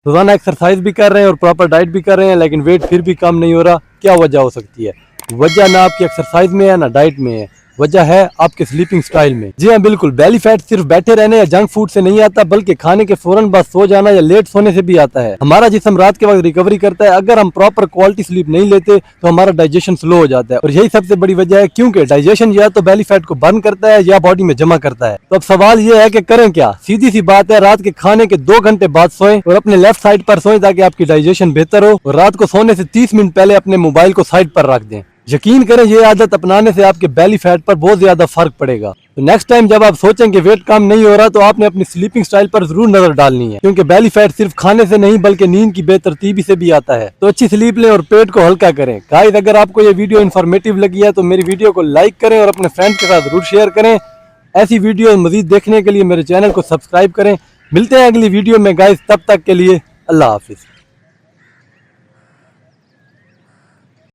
रोजाना एक्सरसाइज भी कर रहे हैं और प्रॉपर डाइट भी कर रहे हैं, लेकिन वेट फिर भी कम नहीं हो रहा। क्या वजह हो सकती है? वजह ना आपकी एक्सरसाइज में है ना डाइट में है, वजह है आपके स्लीपिंग स्टाइल में। जी हाँ बिल्कुल, बेली फैट सिर्फ बैठे रहने या जंक फूड से नहीं आता, बल्कि खाने के फौरन बाद सो जाना या लेट सोने से भी आता है। हमारा जिस्म रात के वक्त रिकवरी करता है, अगर हम प्रॉपर क्वालिटी स्लीप नहीं लेते तो हमारा डाइजेशन स्लो हो जाता है, और यही सबसे बड़ी वजह है, क्योंकि डाइजेशन या तो बेली फैट को बर्न करता है या बॉडी में जमा करता है। तो अब सवाल ये है कि करें क्या? सीधी सी बात है, रात के खाने के 2 घंटे बाद सोएं और अपने लेफ्ट साइड पर सोएं ताकि आपकी डाइजेशन बेहतर हो, और रात को सोने से 30 मिनट पहले अपने मोबाइल को साइड पर रख दें। यकीन करें, ये आदत अपनाने से आपके बेली फैट पर बहुत ज्यादा फर्क पड़ेगा। तो नेक्स्ट टाइम जब आप सोचें कि वेट कम नहीं हो रहा, तो आपने अपनी स्लीपिंग स्टाइल पर जरूर नजर डालनी है, क्योंकि बेली फैट सिर्फ खाने से नहीं बल्कि नींद की बेतरतीबी से भी आता है। तो अच्छी स्लीप लें और पेट को हल्का करें। गाइस, अगर आपको ये वीडियो इन्फॉर्मेटिव लगी है तो मेरी वीडियो को लाइक करें और अपने फ्रेंड्स के साथ जरूर शेयर करें। ऐसी वीडियो मजीद देखने के लिए मेरे चैनल को सब्सक्राइब करें। मिलते हैं अगली वीडियो में गाइस, तब तक के लिए अल्लाह हाफिज।